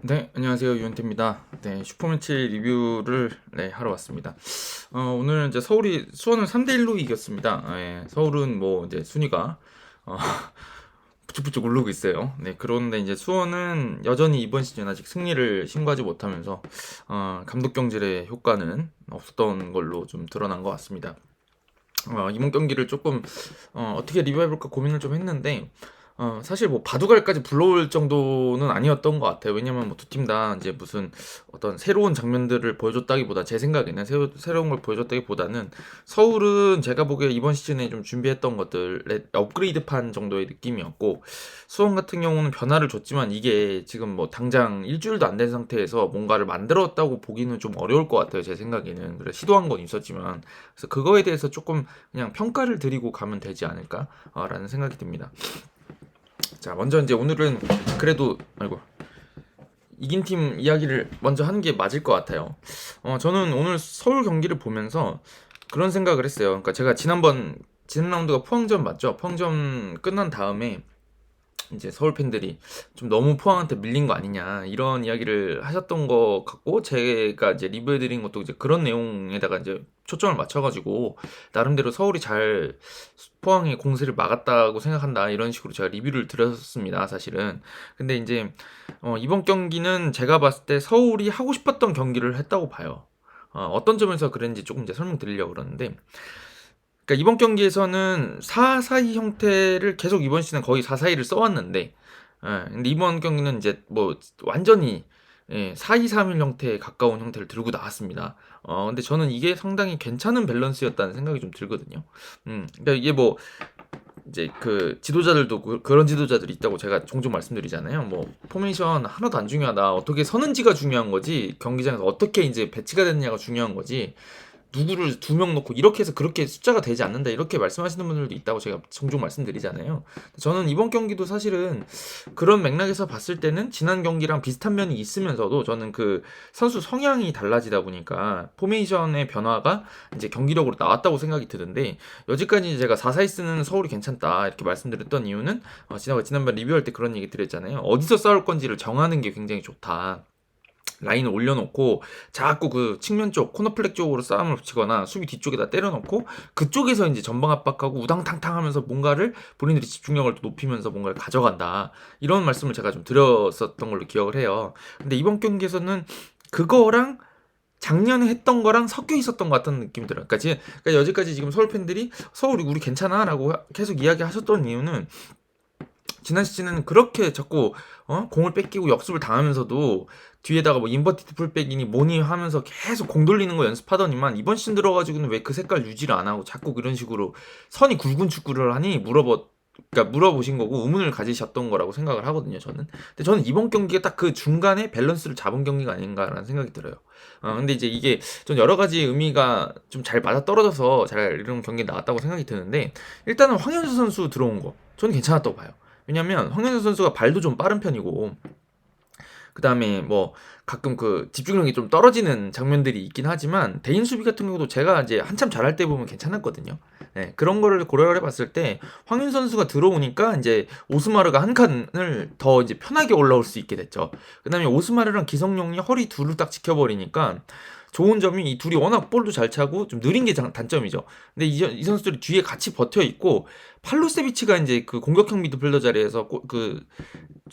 네, 안녕하세요. 유현태입니다. 네, 슈퍼매치 리뷰를 하러 왔습니다. 오늘 이제 서울이 수원을 3대1로 이겼습니다. 서울은 뭐 이제 순위가 어, 부쩍부쩍 오르고 있어요. 네, 그런데 이제 수원은 여전히 이번 시즌 아직 승리를 신고하지 못하면서 감독 경질의 효과는 없었던 걸로 좀 드러난 것 같습니다. 이번 경기를 조금 어떻게 리뷰해볼까 고민을 좀 했는데 사실 뭐 바둑알까지 불러올 정도는 아니었던 것 같아요. 왜냐면 뭐 두 팀 다 이제 무슨 어떤 새로운 장면들을 보여줬다기보다 제 생각에는 새로운 걸 보여줬다기보다는 서울은 제가 보기에 이번 시즌에 좀 준비했던 것들의 업그레이드판 정도의 느낌이었고 수원 같은 경우는 변화를 줬지만 이게 지금 뭐 당장 일주일도 안 된 상태에서 뭔가를 만들었다고 보기는 좀 어려울 것 같아요. 제 생각에는. 그래서 시도한 건 있었지만 그래서 그거에 대해서 조금 그냥 평가를 드리고 가면 되지 않을까라는 생각이 듭니다. 자, 먼저 이제 오늘은 그래도 아이고 이긴 팀 이야기를 먼저 하는 게 맞을 것 같아요. 저는 오늘 서울 경기를 보면서 그런 생각을 했어요. 그러니까 제가 지난 라운드가 포항전 맞죠? 포항전 끝난 다음에 이제 서울 팬들이 좀 너무 포항한테 밀린 거 아니냐 이런 이야기를 하셨던 것 같고 제가 이제 리뷰해드린 것도 이제 그런 내용에다가 이제 초점을 맞춰가지고 나름대로 서울이 잘 포항의 공세를 막았다고 생각한다 이런 식으로 제가 리뷰를 드렸습니다 사실은. 근데 이제 이번 경기는 제가 봤을 때 서울이 하고 싶었던 경기를 했다고 봐요. 어떤 점에서 그랬는지 조금 이제 설명드리려고 그러는데, 그러니까 이번 경기에서는 4-4-2 형태를 계속 이번 시즌 거의 4-4-2를 써왔는데, 근데 이번 경기는 이제 뭐 완전히 4-2-3-1 형태에 가까운 형태를 들고 나왔습니다. 근데 저는 이게 상당히 괜찮은 밸런스였다는 생각이 좀 들거든요. 그러니까 이게 뭐 이제 그 지도자들도 그런 지도자들이 있다고 제가 종종 말씀드리잖아요. 뭐 포메이션 하나도 안 중요하다. 어떻게 서는지가 중요한 거지. 경기장에서 어떻게 이제 배치가 됐냐가 중요한 거지. 누구를 두 명 놓고 이렇게 해서 그렇게 숫자가 되지 않는다 이렇게 말씀하시는 분들도 있다고 제가 종종 말씀드리잖아요. 저는 이번 경기도 사실은 그런 맥락에서 봤을 때는 지난 경기랑 비슷한 면이 있으면서도 저는 그 선수 성향이 달라지다 보니까 포메이션의 변화가 이제 경기력으로 나왔다고 생각이 드는데, 여지까지 제가 4-4-2 쓰는 서울이 괜찮다 이렇게 말씀드렸던 이유는 지난번 리뷰할 때 그런 얘기 드렸잖아요. 어디서 싸울 건지를 정하는 게 굉장히 좋다. 라인을 올려놓고 자꾸 그 측면 쪽 코너플렉 쪽으로 싸움을 붙이거나 수비 뒤쪽에다 때려놓고 그쪽에서 이제 전방 압박하고 우당탕탕 하면서 뭔가를 본인들이 집중력을 또 높이면서 뭔가를 가져간다 이런 말씀을 제가 좀 드렸었던 걸로 기억을 해요. 근데 이번 경기에서는 그거랑 작년에 했던 거랑 섞여 있었던 것 같은 느낌이 들어요. 그러니까 여지까지 지금 서울 팬들이 서울이 우리 괜찮아라고 계속 이야기하셨던 이유는 지난 시즌에는 그렇게 자꾸 공을 뺏기고 역습을 당하면서도 뒤에다가 뭐 인버티드 풀백이니 뭐니 하면서 계속 공 돌리는 거 연습하더니만 이번 시즌 들어가지고는 왜 그 색깔 유지를 안 하고 자꾸 그런 식으로 선이 굵은 축구를 하니 그러니까 물어보신 거고 의문을 가지셨던 거라고 생각을 하거든요, 저는. 근데 저는 이번 경기가 딱 그 중간에 밸런스를 잡은 경기가 아닌가라는 생각이 들어요. 근데 이제 이게 좀 여러 가지 의미가 좀 잘 맞아 떨어져서 잘 이런 경기 나왔다고 생각이 드는데, 일단은 황현수 선수 들어온 거 저는 괜찮았다고 봐요. 왜냐면 황현수 선수가 발도 좀 빠른 편이고 그 다음에 뭐 가끔 그 집중력이 좀 떨어지는 장면들이 있긴 하지만 대인 수비 같은 경우도 제가 이제 한참 잘할 때 보면 괜찮았거든요. 네, 그런 거를 고려를 해봤을 때 황윤 선수가 들어오니까 이제 오스마르가 한 칸을 더 이제 편하게 올라올 수 있게 됐죠. 그 다음에 오스마르랑 기성용이 허리 둘을 딱 지켜버리니까 좋은 점이 이 둘이 워낙 볼도 잘 차고 좀 느린 게 단점이죠. 근데 이 선수들이 뒤에 같이 버텨 있고 팔로세비치가 이제 그 공격형 미드필더 자리에서 그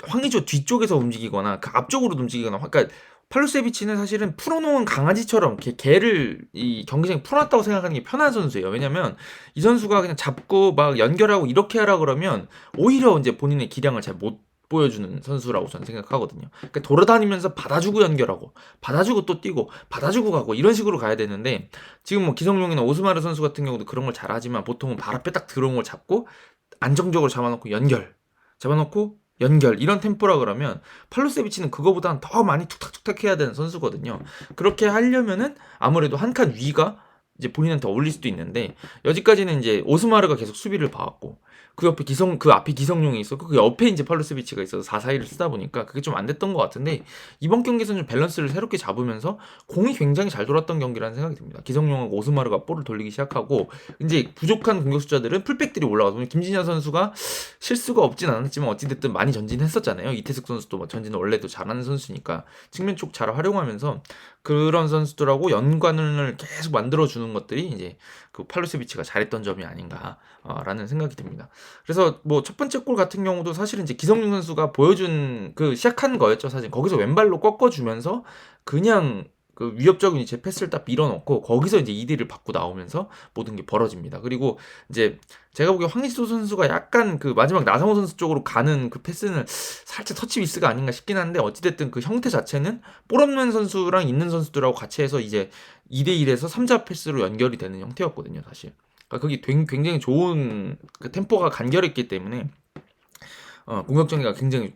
황의조 뒤쪽에서 움직이거나 그 앞쪽으로 움직이거나, 그러니까 팔루세비치는 사실은 풀어놓은 강아지처럼 개를 이 경기장에 풀어놨다고 생각하는 게 편한 선수예요. 왜냐면 이 선수가 그냥 잡고 막 연결하고 이렇게 하라 그러면 오히려 이제 본인의 기량을 잘 못 보여주는 선수라고 저는 생각하거든요. 그러니까 돌아다니면서 받아주고 연결하고 받아주고 또 뛰고 받아주고 가고 이런 식으로 가야 되는데, 지금 뭐 기성용이나 오스마르 선수 같은 경우도 그런 걸 잘하지만 보통은 발 앞에 딱 들어온 걸 잡고 안정적으로 잡아놓고 잡아놓고 연결 이런 템포라 그러면 팔로세비치는 그거보다는 더 많이 툭탁툭탁 해야 되는 선수거든요. 그렇게 하려면은 아무래도 한 칸 위가 이제 본인한테 어울릴 수도 있는데, 여지까지는 이제 오스마르가 계속 수비를 봐왔고 그 앞에 기성용이 있었고 그 옆에 이제 팔로세비치가 있어서 4-4-2를 쓰다 보니까 그게 좀 안 됐던 것 같은데 이번 경기에서는 좀 밸런스를 새롭게 잡으면서 공이 굉장히 잘 돌았던 경기라는 생각이 듭니다. 기성용하고 오스마르가 볼을 돌리기 시작하고 이제 부족한 공격 숫자들은 풀백들이 올라가서 김진야 선수가 실수가 없진 않았지만 어찌됐든 많이 전진했었잖아요. 이태석 선수도 뭐 전진을 원래도 잘하는 선수니까 측면 쪽 잘 활용하면서 그런 선수들하고 연관을 계속 만들어주는 것들이 이제 그 팔로세비치가 잘했던 점이 아닌가라는 생각이 듭니다. 그래서 뭐 첫 번째 골 같은 경우도 사실은 이제 기성용 선수가 보여준 그 시작한 거였죠. 사실 거기서 왼발로 꺾어주면서 그냥 그 위협적인 이제 패스를 딱 밀어넣고 거기서 이제 2D를 받고 나오면서 모든 게 벌어집니다. 그리고 이제 제가 보기에 황희조 선수가 약간 그 마지막 나성호 선수 쪽으로 가는 그 패스는 살짝 터치 미스가 아닌가 싶긴 한데 어찌됐든 그 형태 자체는 볼 없는 선수랑 있는 선수들하고 같이 해서 이제 2대1에서 3자 패스로 연결이 되는 형태였거든요, 사실. 그러니까 그게 굉장히 좋은 그 템포가 간결했기 때문에 공격 전개가 굉장히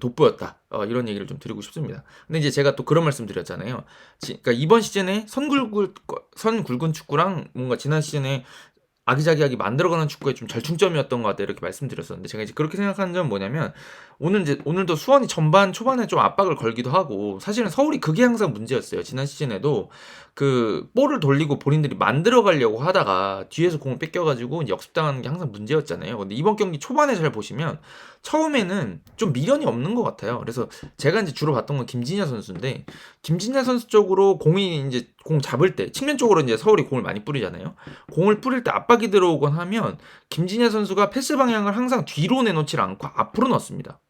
돋보였다. 이런 얘기를 좀 드리고 싶습니다. 근데 이제 제가 또 그런 말씀 드렸잖아요. 그러니까 이번 시즌에 선 굵은 축구랑 뭔가 지난 시즌에 아기자기하게 만들어가는 축구에 좀 절충점이었던 것 같다 이렇게 말씀드렸었는데 제가 이제 그렇게 생각하는 점은 뭐냐면 오늘도 수원이 전반 초반에 좀 압박을 걸기도 하고 사실은 서울이 그게 항상 문제였어요. 지난 시즌에도 그 볼을 돌리고 본인들이 만들어 가려고 하다가 뒤에서 공을 뺏겨가지고 이제 역습당하는 게 항상 문제였잖아요. 근데 이번 경기 초반에 잘 보시면 처음에는 좀 미련이 없는 것 같아요. 그래서 제가 이제 주로 봤던 건 김진야 선수인데 김진야 선수 쪽으로 공이 이제 공 잡을 때 측면 쪽으로 이제 서울이 공을 많이 뿌리잖아요. 공을 뿌릴 때 압박이 들어오곤 하면 김진야 선수가 패스 방향을 항상 뒤로 내놓지 않고 앞으로 넣습니다.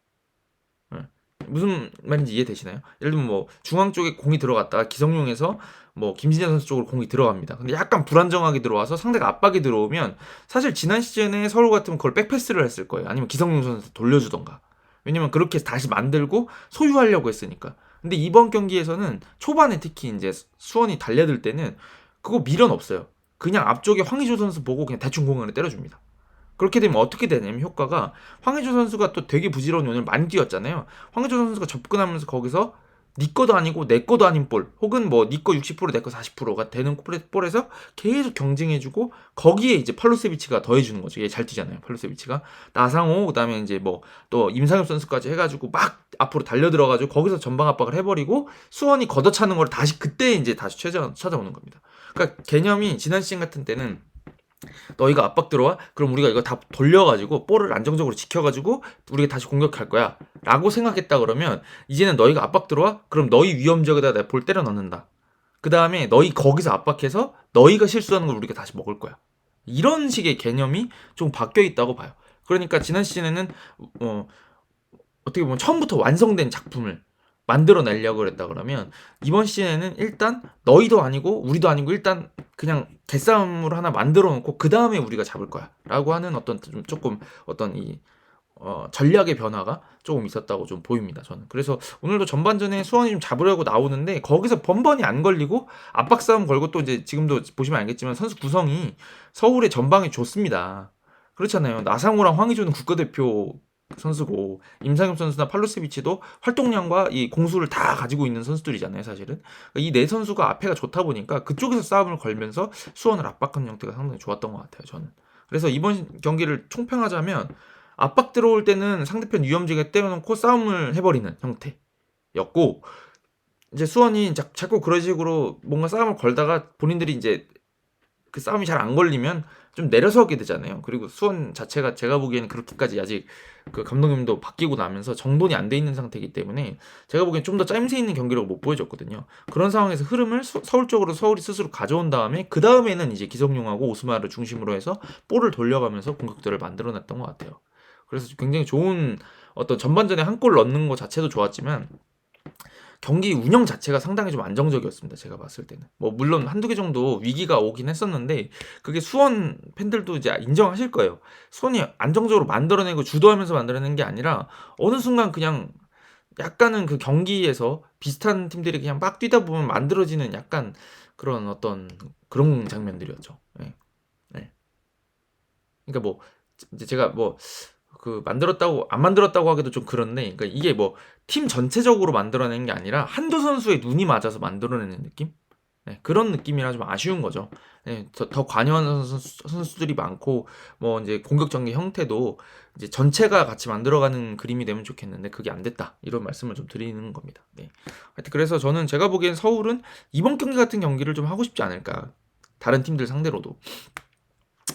무슨 말인지 이해되시나요? 예를 들면 뭐 중앙 쪽에 공이 들어갔다가 기성용에서 뭐 김진야 선수 쪽으로 공이 들어갑니다. 근데 약간 불안정하게 들어와서 상대가 압박이 들어오면 사실 지난 시즌에 서울 같으면 그걸 백패스를 했을 거예요. 아니면 기성용 선수 돌려주던가. 왜냐면 그렇게 다시 만들고 소유하려고 했으니까. 근데 이번 경기에서는 초반에 특히 이제 수원이 달려들 때는 그거 미련 없어요. 그냥 앞쪽에 황의조 선수 보고 그냥 대충 공간에 때려줍니다. 그렇게 되면 어떻게 되냐면 효과가 황의조 선수가 또 되게 부지런히 오늘 많이 뛰었잖아요. 황의조 선수가 접근하면서 거기서 네 거도 아니고 내 거도 아닌 볼 혹은 뭐 네 거 60% 내 거 40%가 되는 볼에서 계속 경쟁해주고 거기에 이제 팔로세비치가 더해주는 거죠. 얘 잘 뛰잖아요. 팔로세비치가 나상호 그다음에 이제 뭐 또 임상엽 선수까지 해가지고 막 앞으로 달려들어가지고 거기서 전방 압박을 해버리고 수원이 걷어차는 걸 다시 그때 이제 다시 찾아오는 겁니다. 그러니까 개념이 지난 시즌 같은 때는 너희가 압박 들어와? 그럼 우리가 이거 다 돌려가지고 볼을 안정적으로 지켜가지고 우리가 다시 공격할 거야 라고 생각했다 그러면 이제는 너희가 압박 들어와? 그럼 너희 위험 지역에다 내가 볼 때려 넣는다. 그 다음에 너희 거기서 압박해서 너희가 실수하는 걸 우리가 다시 먹을 거야. 이런 식의 개념이 좀 바뀌어 있다고 봐요. 그러니까 지난 시즌에는 어떻게 보면 처음부터 완성된 작품을 만들어내려고 그랬다 그러면 이번 시즌에는 일단 너희도 아니고 우리도 아니고 일단 그냥 개싸움으로 하나 만들어 놓고 그 다음에 우리가 잡을 거야 라고 하는 어떤 좀 조금 어떤 이 전략의 변화가 조금 있었다고 좀 보입니다. 저는 그래서 오늘도 전반전에 수원이 좀 잡으려고 나오는데 거기서 번번이 안 걸리고 압박 싸움 걸고 또 이제 지금도 보시면 알겠지만 선수 구성이 서울의 전방이 좋습니다. 그렇잖아요. 나상호랑 황의조는 국가대표 선수고 임상엽 선수나 팔로세비치도 활동량과 이 공수를 다 가지고 있는 선수들이잖아요, 사실은. 이 네 선수가 앞에가 좋다 보니까 그쪽에서 싸움을 걸면서 수원을 압박하는 형태가 상당히 좋았던 것 같아요, 저는. 그래서 이번 경기를 총평하자면 압박 들어올 때는 상대편 위험지게 때려놓고 싸움을 해버리는 형태였고 이제 수원이 자꾸 그런 식으로 뭔가 싸움을 걸다가 본인들이 이제 그 싸움이 잘 안 걸리면 좀 내려서게 되잖아요. 그리고 수원 자체가 제가 보기에는 그렇게까지 아직 그 감독님도 바뀌고 나면서 정돈이 안 돼 있는 상태이기 때문에 제가 보기엔 좀 더 짜임새 있는 경기력을 못 보여줬거든요. 그런 상황에서 흐름을 서울 쪽으로 서울이 스스로 가져온 다음에 그 다음에는 이제 기성용하고 오스마를 중심으로 해서 볼을 돌려가면서 공격들을 만들어냈던 것 같아요. 그래서 굉장히 좋은 어떤 전반전에 한 골 넣는 것 자체도 좋았지만 경기 운영 자체가 상당히 좀 안정적이었습니다. 제가 봤을 때는. 뭐 물론 한두 개 정도 위기가 오긴 했었는데 그게 수원 팬들도 이제 인정하실 거예요. 수원이 안정적으로 만들어내고 주도하면서 만들어낸 게 아니라 어느 순간 그냥 약간은 그 경기에서 비슷한 팀들이 그냥 막 뛰다 보면 만들어지는 약간 그런 어떤 그런 장면들이었죠. 네. 네. 그러니까 뭐 이제 제가 뭐 그 만들었다고 안 만들었다고 하기도 좀 그런데 그러니까 이게 뭐 팀 전체적으로 만들어낸 게 아니라 한두 선수의 눈이 맞아서 만들어내는 느낌? 그런 느낌이라 좀 아쉬운 거죠. 더 관여하는 선수들이 많고 뭐 이제 공격 전개 형태도 이제 전체가 같이 만들어가는 그림이 되면 좋겠는데 그게 안 됐다 이런 말씀을 좀 드리는 겁니다. 하여튼 그래서 저는 제가 보기엔 서울은 이번 경기 같은 경기를 좀 하고 싶지 않을까. 다른 팀들 상대로도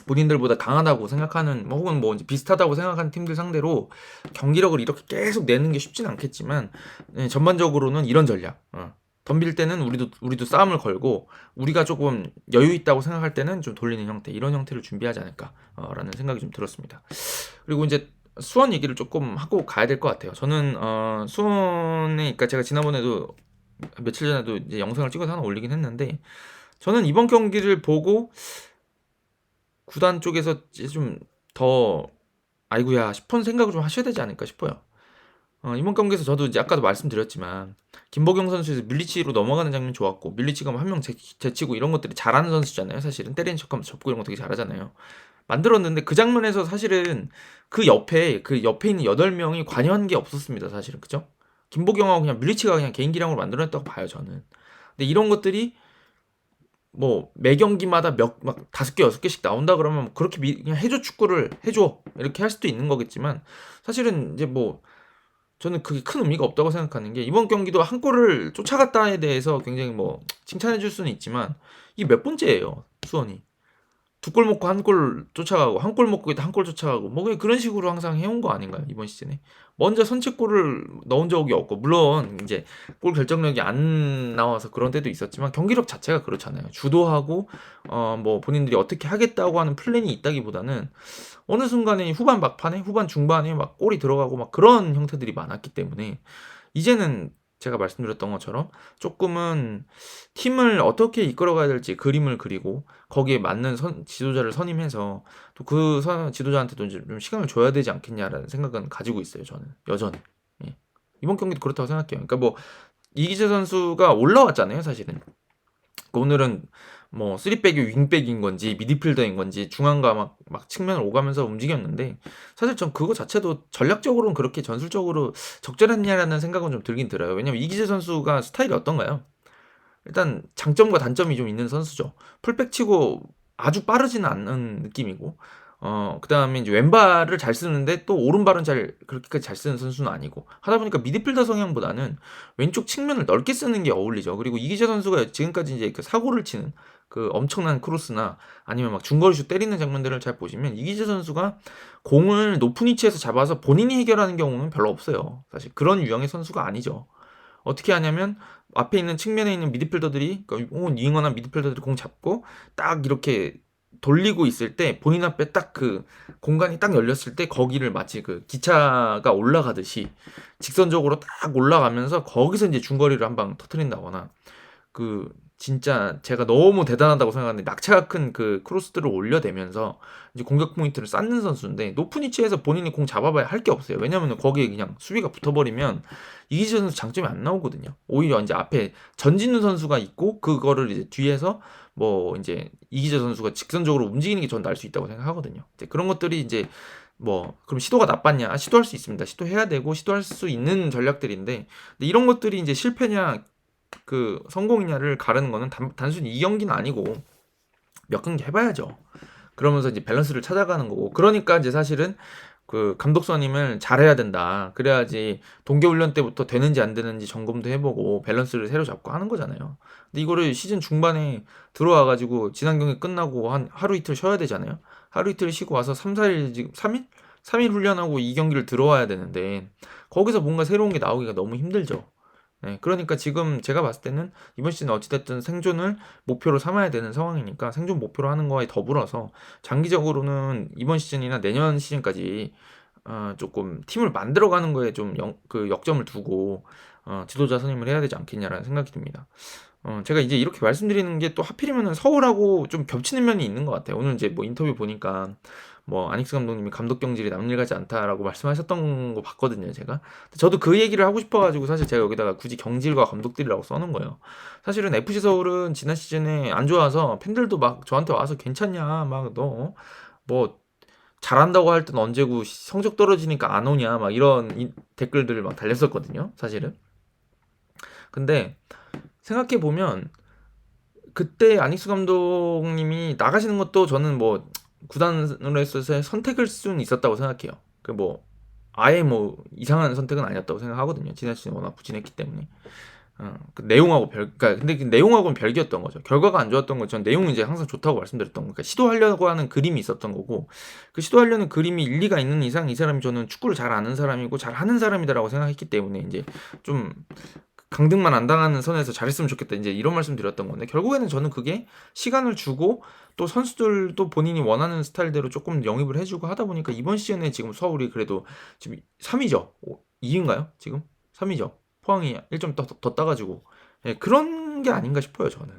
본인들보다 강하다고 생각하는 혹은 뭐 이제 비슷하다고 생각하는 팀들 상대로 경기력을 이렇게 계속 내는 게 쉽진 않겠지만 전반적으로는 이런 전략. 덤빌 때는 우리도 싸움을 걸고 우리가 조금 여유 있다고 생각할 때는 좀 돌리는 형태 이런 형태를 준비하지 않을까라는 생각이 좀 들었습니다. 그리고 이제 수원 얘기를 조금 하고 가야 될 것 같아요. 저는 수원에 그러니까 제가 지난번에도 며칠 전에도 이제 영상을 찍어서 하나 올리긴 했는데 저는 이번 경기를 보고 구단 쪽에서 좀 더 아이고야 싶은 생각을 좀 하셔야 되지 않을까 싶어요. 이번 경기에서 저도 이제 아까도 말씀드렸지만 김보경 선수에서 밀리치로 넘어가는 장면 좋았고 밀리치가 뭐 한 명 제치고 이런 것들이 잘하는 선수잖아요. 사실은 때리는 척하면서 접고 이런 거 되게 잘하잖아요. 만들었는데 그 장면에서 사실은 그 옆에 있는 8명이 관여한 게 없었습니다. 사실은 그죠? 김보경하고 그냥 밀리치가 그냥 개인기량으로 만들어냈다고 봐요 저는. 근데 이런 것들이 뭐 매 경기마다 막 5개 6개씩 나온다 그러면 그렇게 그냥 해줘 축구를 해줘 이렇게 할 수도 있는 거겠지만 사실은 이제 뭐 저는 그게 큰 의미가 없다고 생각하는 게 이번 경기도 한 골을 쫓아갔다에 대해서 굉장히 뭐 칭찬해 줄 수는 있지만 이게 몇 번째예요 수원이 2골 먹고 1골 쫓아가고 1골 먹고 1골 쫓아가고 뭐 그냥 그런 식으로 항상 해온 거 아닌가요 이번 시즌에 먼저 선취골을 넣은 적이 없고 물론 이제 골 결정력이 안 나와서 그런 때도 있었지만 경기력 자체가 그렇잖아요 주도하고 뭐 본인들이 어떻게 하겠다고 하는 플랜이 있다기보다는 어느 순간에 후반 막판에 후반 중반에 막 골이 들어가고 막 그런 형태들이 많았기 때문에 이제는 제가 말씀드렸던 것처럼 조금은 팀을 어떻게 이끌어가야 될지 그림을 그리고 거기에 맞는 지도자를 선임해서 또 그 지도자한테도 좀 시간을 줘야 되지 않겠냐라는 생각은 가지고 있어요. 저는 여전히. 이번 경기도 그렇다고 생각해요. 그러니까 뭐 이기재 선수가 올라왔잖아요, 사실은. 오늘은 뭐 3백이 윙백인 건지 미드필더인 건지 중앙과 막 측면을 오가면서 움직였는데 사실 전 그거 자체도 전략적으로는 그렇게 전술적으로 적절했냐라는 생각은 좀 들긴 들어요. 왜냐면 이기재 선수가 스타일이 어떤가요? 일단 장점과 단점이 좀 있는 선수죠. 풀백 치고 아주 빠르지는 않는 느낌이고 그다음에 이제 왼발을 잘 쓰는데 또 오른발은 그렇게까지 잘 쓰는 선수는 아니고 하다 보니까 미드필더 성향보다는 왼쪽 측면을 넓게 쓰는 게 어울리죠. 그리고 이기재 선수가 지금까지 이제 그 사고를 치는 그 엄청난 크로스나 아니면 막 중거리슛 때리는 장면들을 잘 보시면 이기재 선수가 공을 높은 위치에서 잡아서 본인이 해결하는 경우는 별로 없어요. 사실 그런 유형의 선수가 아니죠. 어떻게 하냐면 앞에 있는 측면에 있는 미드필더들이 혹은 윙어나 미드필더들이 공 잡고 딱 이렇게 돌리고 있을 때 본인 앞에 딱 그 공간이 딱 열렸을 때 거기를 마치 그 기차가 올라가듯이 직선적으로 딱 올라가면서 거기서 이제 중거리를 한 방 터트린다거나 그 진짜 제가 너무 대단하다고 생각하는데 낙차가 큰 그 크로스들을 올려대면서 이제 공격 포인트를 쌓는 선수인데 높은 위치에서 본인이 공 잡아봐야 할 게 없어요. 왜냐면 거기에 그냥 수비가 붙어버리면 이기재 선수 장점이 안 나오거든요. 오히려 이제 앞에 전진우 선수가 있고 그거를 이제 뒤에서 뭐 이제 이기재 선수가 직선적으로 움직이는 게 전 나을 수 있다고 생각하거든요. 이제 그런 것들이 이제 뭐 그럼 시도가 나빴냐? 시도할 수 있습니다. 시도해야 되고 시도할 수 있는 전략들인데 근데 이런 것들이 이제 실패냐 그 성공이냐를 가르는 거는 단순히 이 경기는 아니고 몇 경기 해봐야죠. 그러면서 이제 밸런스를 찾아가는 거고 그러니까 이제 사실은 그 감독 선임을 잘해야 된다. 그래야지 동계훈련 때부터 되는지 안 되는지 점검도 해보고 밸런스를 새로 잡고 하는 거잖아요. 근데 이거를 시즌 중반에 들어와가지고 지난 경기 끝나고 한 하루 이틀 쉬어야 되잖아요. 하루 이틀 쉬고 와서 3, 4일 지금 3일? 3일 훈련하고 이 경기를 들어와야 되는데 거기서 뭔가 새로운 게 나오기가 너무 힘들죠. 그러니까 지금 제가 봤을 때는 이번 시즌 어찌됐든 생존을 목표로 삼아야 되는 상황이니까 생존 목표로 하는 거에 더불어서 장기적으로는 이번 시즌이나 내년 시즌까지 조금 팀을 만들어가는 거에 좀 그 역점을 두고 지도자 선임을 해야 되지 않겠냐라는 생각이 듭니다. 제가 이제 이렇게 말씀드리는 게 또 하필이면 서울하고 좀 겹치는 면이 있는 것 같아요. 오늘 이제 뭐 인터뷰 보니까 뭐 아닉스 감독님이 감독 경질이 남일 같지 않다라고 말씀하셨던 거 봤거든요, 제가. 저도 그 얘기를 하고 싶어가지고 사실 제가 여기다가 굳이 경질과 감독들이라고 써놓은 거예요. 사실은 FC 서울은 지난 시즌에 안 좋아서 팬들도 막 저한테 와서 괜찮냐, 막 너 뭐 잘한다고 할 땐 언제고 성적 떨어지니까 안 오냐, 막 이런 댓글들을 막 달렸었거든요, 사실은. 근데 생각해 보면 그때 안익수 감독님이 나가시는 것도 저는 뭐 구단으로 했어서 선택일 수는 있었다고 생각해요. 그 뭐 아예 뭐 이상한 선택은 아니었다고 생각하거든요. 지난 시즌 워낙 부진했기 때문에. 그 내용하고 그러니까 근데 그 내용하고는 별개였던 거죠. 결과가 안 좋았던 건 전 내용은 이제 항상 좋다고 말씀드렸던 거. 그러니까 시도하려고 하는 그림이 있었던 거고, 그 시도하려는 그림이 일리가 있는 이상 이 사람이 저는 축구를 잘 아는 사람이고 잘 하는 사람이다라고 생각했기 때문에 이제 좀 강등만 안 당하는 선에서 잘했으면 좋겠다 이제 이런 말씀 드렸던 건데, 결국에는 저는 그게 시간을 주고 또 선수들도 본인이 원하는 스타일대로 조금 영입을 해주고 하다 보니까 이번 시즌에 지금 서울이 그래도 지금 3위죠. 2위인가요? 지금 3위죠. 포항이 1점 더 따가지고, 예, 그런 게 아닌가 싶어요 저는.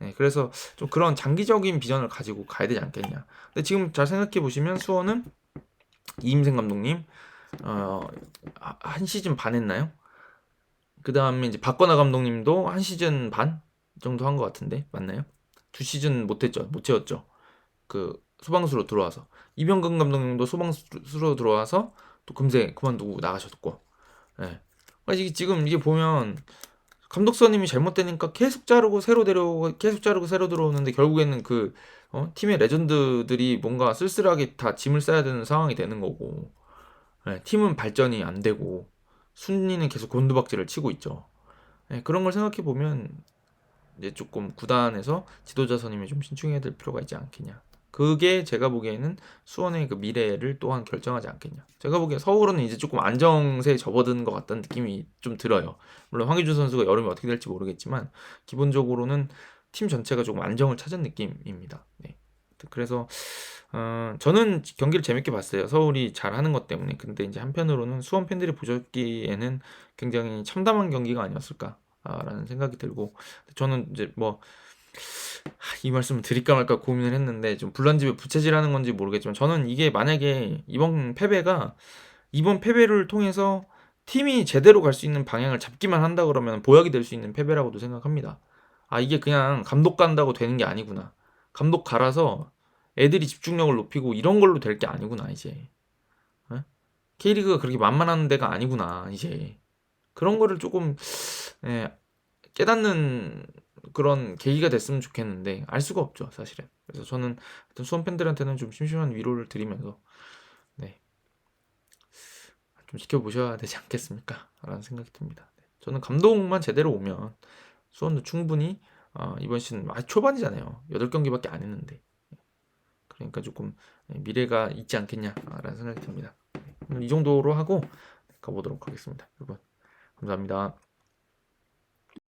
예, 그래서 좀 그런 장기적인 비전을 가지고 가야 되지 않겠냐. 근데 지금 잘 생각해 보시면 수원은 이임생 감독님 한 시즌 반 했나요? 그 다음에 이제 박건하 감독님도 한 시즌 반 정도 한 것 같은데 맞나요? 두 시즌 못했죠, 못 채웠죠. 그 소방수로 들어와서 이병근 감독님도 소방수로 들어와서 또 금세 그만두고 나가셨고, 예. 이게 지금 이게 보면 감독선임이 잘못되니까 계속 자르고 새로 데려오고 계속 자르고 새로 들어오는데 결국에는 그 팀의 레전드들이 뭔가 쓸쓸하게 다 짐을 싸야 되는 상황이 되는 거고, 예, 팀은 발전이 안 되고 순위는 계속 곤두박질을 치고 있죠. 예, 그런 걸 생각해 보면 이제 조금 구단에서 지도자 선임에 좀 신중해야 될 필요가 있지 않겠냐. 그게 제가 보기에는 수원의 그 미래를 또한 결정하지 않겠냐. 제가 보기에 서울은 이제 조금 안정세에 접어드는 것 같다는 느낌이 좀 들어요. 물론 황의조 선수가 여름에 어떻게 될지 모르겠지만 기본적으로는 팀 전체가 조금 안정을 찾은 느낌입니다. 네. 그래서 저는 경기를 재밌게 봤어요. 서울이 잘하는 것 때문에. 근데 이제 한편으로는 수원 팬들이 보셨기에는 굉장히 참담한 경기가 아니었을까라는 생각이 들고, 저는 이제 뭐 이 말씀을 드릴까 말까 고민을 했는데 좀 불난집에 부채질하는 건지 모르겠지만, 저는 이게 만약에 이번 패배를 통해서 팀이 제대로 갈 수 있는 방향을 잡기만 한다 그러면 보약이 될 수 있는 패배라고도 생각합니다. 아, 이게 그냥 감독 간다고 되는 게 아니구나. 감독 갈아서 애들이 집중력을 높이고 이런 걸로 될 게 아니구나 이제. 어? K리그가 그렇게 만만한 데가 아니구나 이제. 그런 거를 조금, 예, 깨닫는 그런 계기가 됐으면 좋겠는데 알 수가 없죠 사실은. 그래서 저는 하여튼 수원 팬들한테는 좀 심심한 위로를 드리면서, 네, 좀 지켜보셔야 되지 않겠습니까? 라는 생각이 듭니다. 네, 저는 감독만 제대로 오면 수원도 충분히 이번 시즌 초반이잖아요. 8경기밖에 안 했는데. 그러니까 조금 미래가 있지 않겠냐라는 생각이 듭니다. 이 정도로 하고 가보도록 하겠습니다. 여러분 감사합니다.